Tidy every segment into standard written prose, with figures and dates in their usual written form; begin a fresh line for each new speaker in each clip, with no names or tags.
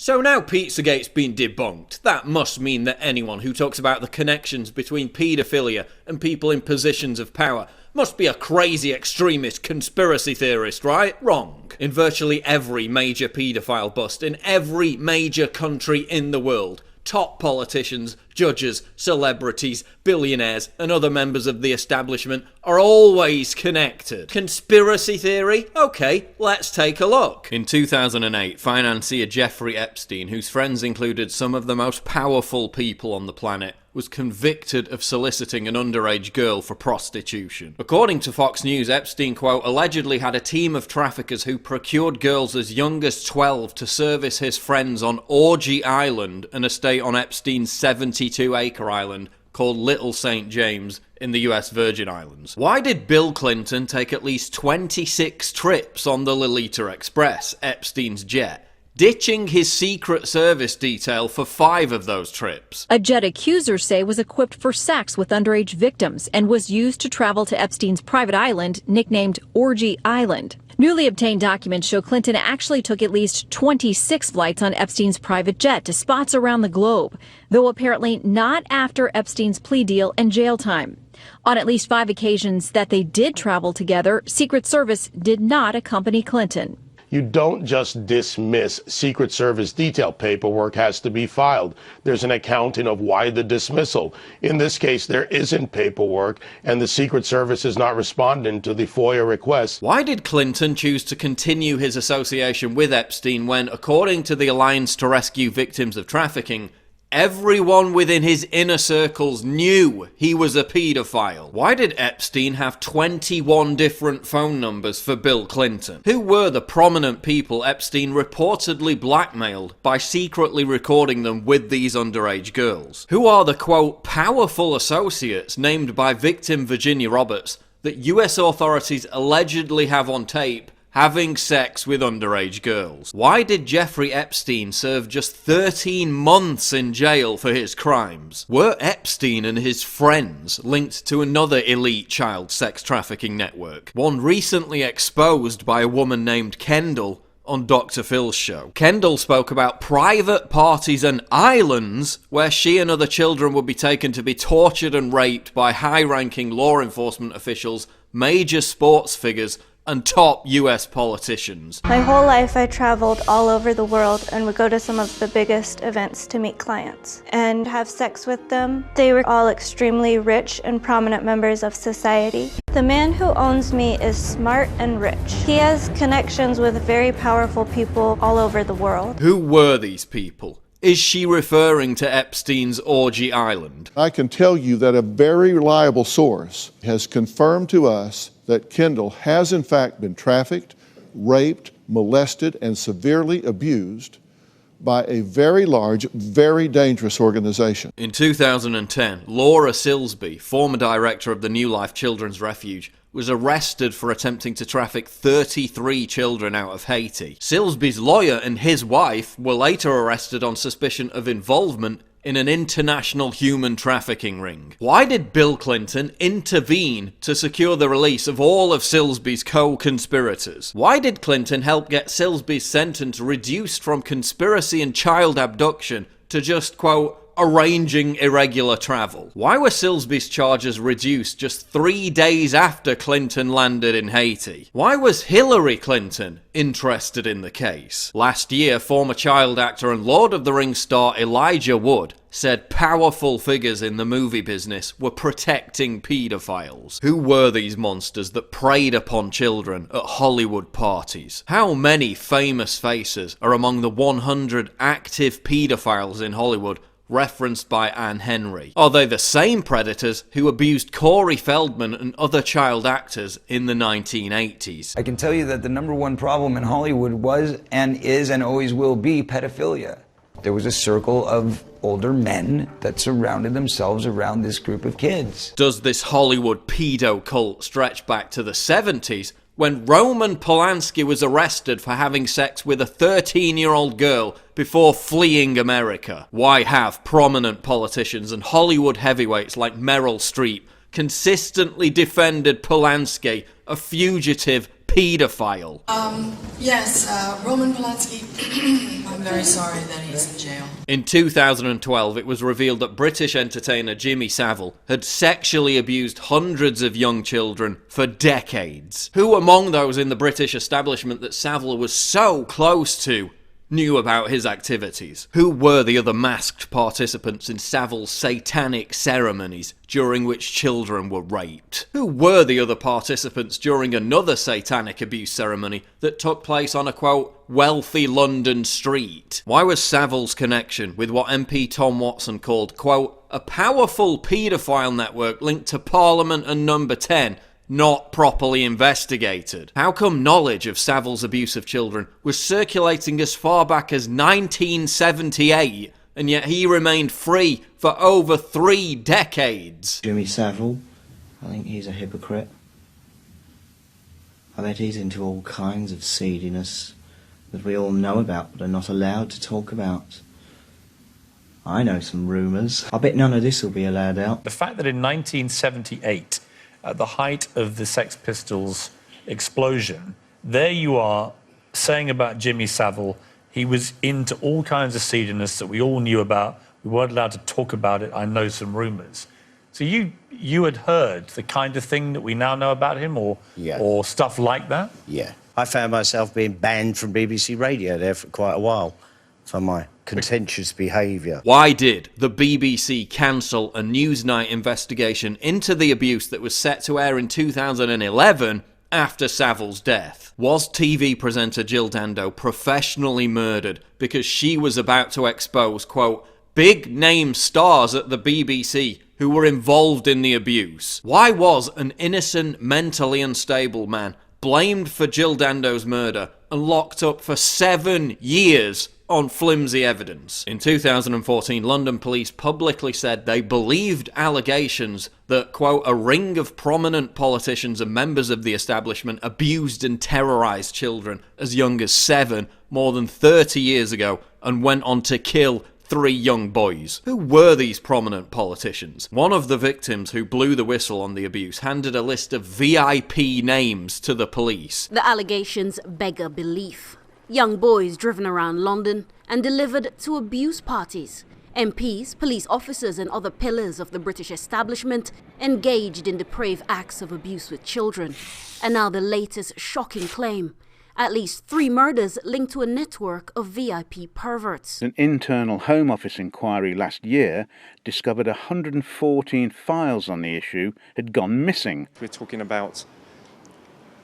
So now Pizzagate's been debunked. That must mean that anyone who talks about the connections between paedophilia and people in positions of power must be a crazy extremist conspiracy theorist, right? Wrong. In virtually every major paedophile bust in every major country in the world, top politicians, judges, celebrities, billionaires, and other members of the establishment are always connected. Conspiracy theory? Okay, let's take a look. In 2008, financier Jeffrey Epstein, whose friends included some of the most powerful people on the planet, was convicted of soliciting an underage girl for prostitution. According to Fox News, Epstein, quote, allegedly had a team of traffickers who procured girls as young as 12 to service his friends on Orgy Island, an estate on Epstein's 72-acre island called Little St. James in the US Virgin Islands. Why did Bill Clinton take at least 26 trips on the Lolita Express, Epstein's jet, ditching his Secret Service detail for 5 of those trips?
A jet accusers say was equipped for sex with underage victims and was used to travel to Epstein's private island, nicknamed Orgy Island. Newly obtained documents show Clinton actually took at least 26 flights on Epstein's private jet to spots around the globe, though apparently not after Epstein's plea deal and jail time. On at least 5 occasions that they did travel together, Secret Service did not accompany Clinton.
You don't just dismiss Secret Service detail. Paperwork has to be filed. There's an accounting of why the dismissal. In this case, there isn't paperwork, and the Secret Service is not responding to the FOIA request.
Why did Clinton choose to continue his association with Epstein when, according to the Alliance to Rescue Victims of Trafficking, everyone within his inner circles knew he was a paedophile? Why did Epstein have 21 different phone numbers for Bill Clinton? Who were the prominent people Epstein reportedly blackmailed by secretly recording them with these underage girls? Who are the, quote, powerful associates named by victim Virginia Roberts that US authorities allegedly have on tape having sex with underage girls? Why did Jeffrey Epstein serve just 13 months in jail for his crimes? Were Epstein and his friends linked to another elite child sex trafficking network, one recently exposed by a woman named Kendall on Dr. Phil's show? Kendall spoke about private parties and islands where she and other children would be taken to be tortured and raped by high-ranking law enforcement officials, major sports figures, and top US politicians.
My whole life I traveled all over the world and would go to some of the biggest events to meet clients and have sex with them. They were all extremely rich and prominent members of society. The man who owns me is smart and rich. He has connections with very powerful people all over the world.
Who were these people? Is she referring to Epstein's Orgy Island?
I can tell you that a very reliable source has confirmed to us that Kendall has in fact been trafficked, raped, molested, and severely abused by a very large, very dangerous organization.
In 2010, Laura Silsby, former director of the New Life Children's Refuge, was arrested for attempting to traffic 33 children out of Haiti. Silsby's lawyer and his wife were later arrested on suspicion of involvement in an international human trafficking ring. Why did Bill Clinton intervene to secure the release of all of Silsby's co-conspirators? Why did Clinton help get Silsby's sentence reduced from conspiracy and child abduction to just, quote, arranging irregular travel? Why were Silsby's charges reduced just 3 days after Clinton landed in Haiti? Why was Hillary Clinton interested in the case? Last year, former child actor and Lord of the Rings star Elijah Wood said powerful figures in the movie business were protecting pedophiles. Who were these monsters that preyed upon children at Hollywood parties? How many famous faces are among the 100 active pedophiles in Hollywood referenced by Anne Henry? Are they the same predators who abused Corey Feldman and other child actors in the 1980s?
I can tell you that the #1 problem in Hollywood was and is and always will be pedophilia. There was a circle of older men that surrounded themselves around this group of kids.
Does this Hollywood pedo cult stretch back to the 70s, when Roman Polanski was arrested for having sex with a 13-year-old girl before fleeing America? Why have prominent politicians and Hollywood heavyweights like Meryl Streep consistently defended Polanski, a fugitive paedophile.
Yes, Roman Polanski. I'm very sorry that he's in jail.
In 2012, it was revealed that British entertainer Jimmy Savile had sexually abused hundreds of young children for decades. Who among those in the British establishment that Savile was so close to knew about his activities? Who were the other masked participants in Savile's satanic ceremonies during which children were raped? Who were the other participants during another satanic abuse ceremony that took place on a, quote, wealthy London street? Why was Savile's connection with what MP Tom Watson called, quote, a powerful paedophile network linked to Parliament and Number 10 not properly investigated? How come knowledge of Savile's abuse of children was circulating as far back as 1978, and yet he remained free for over 3 decades?
Jimmy Savile, I think he's a hypocrite. I bet he's into all kinds of seediness that we all know about but are not allowed to talk about. I know some rumours. I bet none of this will be allowed out.
The fact that in 1978, at the height of the Sex Pistols explosion, there you are saying about Jimmy Savile, he was into all kinds of seediness that we all knew about. We weren't allowed to talk about it. I know some rumours. So you had heard the kind of thing that we now know about him, or stuff like that?
Yeah. I found myself being banned from BBC Radio there for quite a while for my contentious behaviour.
Why did the BBC cancel a Newsnight investigation into the abuse that was set to air in 2011 after Savile's death? Was TV presenter Jill Dando professionally murdered because she was about to expose, quote, big-name stars at the BBC who were involved in the abuse? Why was an innocent, mentally unstable man blamed for Jill Dando's murder and locked up for 7 years on flimsy evidence? In 2014, London police publicly said they believed allegations that, quote, a ring of prominent politicians and members of the establishment abused and terrorised children as young as 7 more than 30 years ago and went on to kill 3 young boys. Who were these prominent politicians? One of the victims who blew the whistle on the abuse handed a list of VIP names to the police.
The allegations beggar belief. Young boys driven around London and delivered to abuse parties. MPs, police officers and other pillars of the British establishment engaged in depraved acts of abuse with children. And now the latest shocking claim. At least 3 murders linked to a network of VIP perverts.
An internal Home Office inquiry last year discovered 114 files on the issue had gone missing.
We're talking about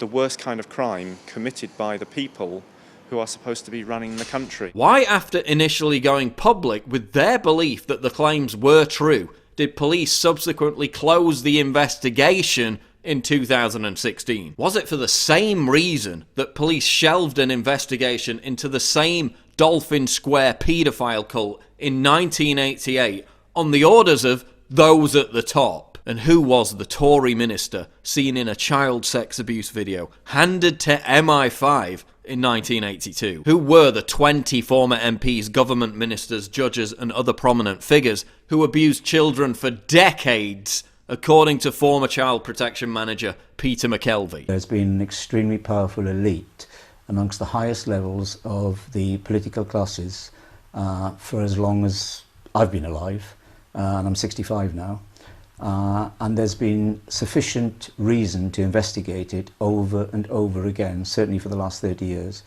the worst kind of crime committed by the people who are supposed to be running the country.
Why, after initially going public with their belief that the claims were true, did police subsequently close the investigation in 2016? Was it for the same reason that police shelved an investigation into the same Dolphin Square paedophile cult in 1988 on the orders of those at the top? And who was the Tory minister seen in a child sex abuse video handed to MI5 in 1982? Who were the 20 former MPs, government ministers, judges and other prominent figures who abused children for decades, according to former child protection manager Peter McKelvey?
There's been an extremely powerful elite amongst the highest levels of the political classes for as long as I've been alive, and I'm 65 now. And there's been sufficient reason to investigate it over and over again, certainly for the last 30 years.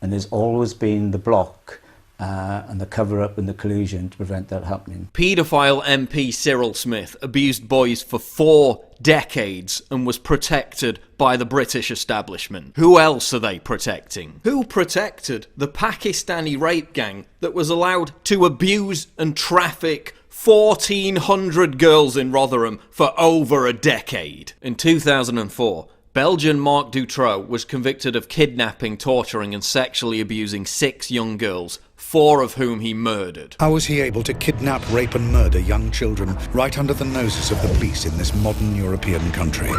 And there's always been the block and the cover-up and the collusion to prevent that happening. Paedophile MP Cyril Smith abused boys for 4 decades and was protected by the British establishment. Who else are they protecting? Who protected the Pakistani rape gang that was allowed to abuse and traffic 1,400 girls in Rotherham for over a decade? In 2004, Belgian Marc Dutroux was convicted of kidnapping, torturing and sexually abusing 6 young girls, 4 of whom he murdered.
How was he able to kidnap, rape and murder young children right under the noses of the police in this modern European country?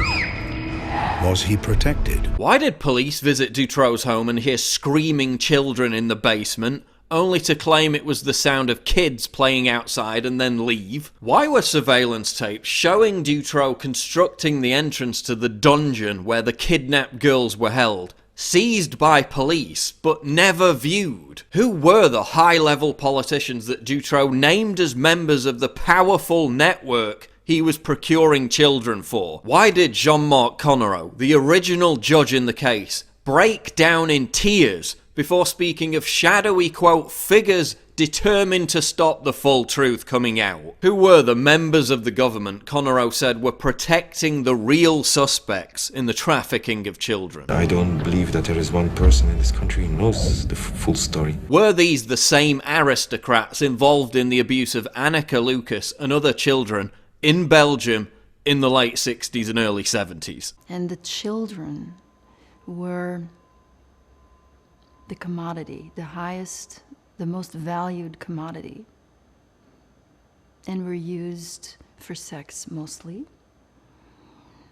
Was he protected?
Why did police visit Dutroux's home and hear screaming children in the basement, only to claim it was the sound of kids playing outside and then leave? Why were surveillance tapes showing Dutroux constructing the entrance to the dungeon where the kidnapped girls were held seized by police but never viewed? Who were the high-level politicians that Dutroux named as members of the powerful network he was procuring children for? Why did Jean-Marc Connereau, the original judge in the case, break down in tears before speaking of shadowy, quote, figures determined to stop the full truth coming out? Who were the members of the government Connereau said were protecting the real suspects in the trafficking of children?
I don't believe that there is one person in this country who knows the full story.
Were these the same aristocrats involved in the abuse of Annika Lucas and other children in Belgium in the late 60s and early 70s?
And the children were the commodity, the highest, the most valued commodity, and were used for sex mostly.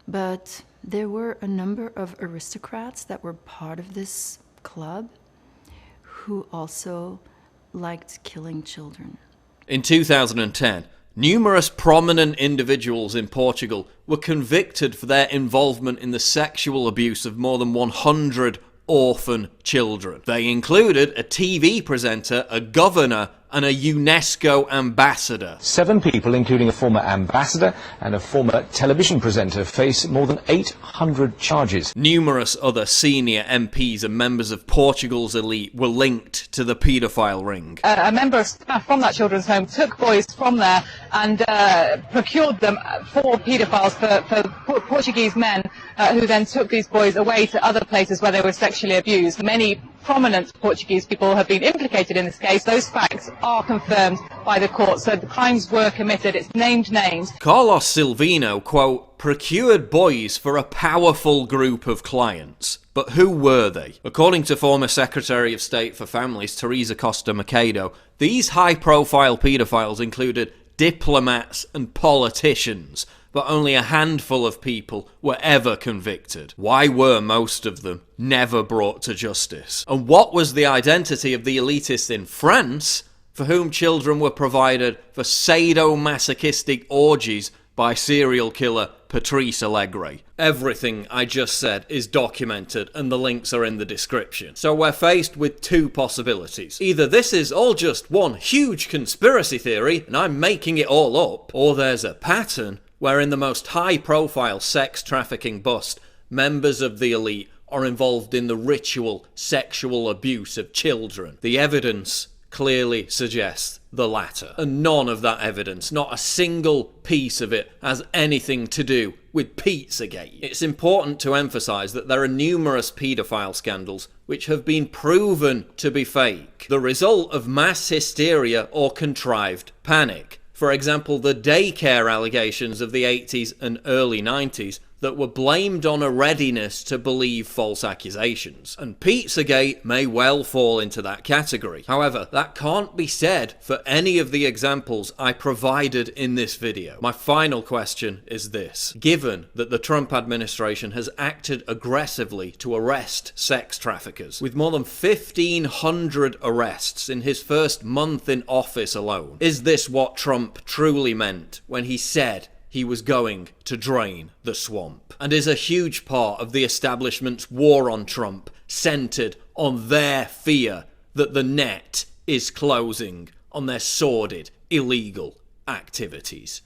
But there were a number of aristocrats that were part of this club who also liked killing children.
In 2010, numerous prominent individuals in Portugal were convicted for their involvement in the sexual abuse of more than 100 orphan children. They included a TV presenter, a governor, and a UNESCO ambassador.
7 people, including a former ambassador and a former television presenter, face more than 800 charges.
Numerous other senior MPs and members of Portugal's elite were linked to the paedophile ring.
A member of staff from that children's home took boys from there and procured them for paedophiles, for Portuguese men who then took these boys away to other places where they were sexually abused. Many prominent Portuguese people have been implicated in this case. Those facts are confirmed by the court, so the crimes were committed. It's named names.
Carlos Silvino, quote, procured boys for a powerful group of clients. But who were they? According to former Secretary of State for Families Teresa Costa Macedo, these high-profile paedophiles included diplomats and politicians, but only a handful of people were ever convicted. Why were most of them never brought to justice? And what was the identity of the elitists in France for whom children were provided for sadomasochistic orgies by serial killer Patrice Allegre? Everything I just said is documented and the links are in the description. So we're faced with two possibilities. Either this is all just one huge conspiracy theory and I'm making it all up, or there's a pattern where in the most high-profile sex trafficking bust, members of the elite are involved in the ritual sexual abuse of children. The evidence clearly suggests the latter. And none of that evidence, not a single piece of it, has anything to do with Pizzagate. It's important to emphasise that there are numerous paedophile scandals which have been proven to be fake, the result of mass hysteria or contrived panic. For example, the daycare allegations of the 80s and early 90s that were blamed on a readiness to believe false accusations. And Pizzagate may well fall into that category. However, that can't be said for any of the examples I provided in this video. My final question is this. Given that the Trump administration has acted aggressively to arrest sex traffickers, with more than 1,500 arrests in his first month in office alone, is this what Trump truly meant when he said he was going to drain the swamp? And is a huge part of the establishment's war on Trump centered on their fear that the net is closing on their sordid, illegal activities?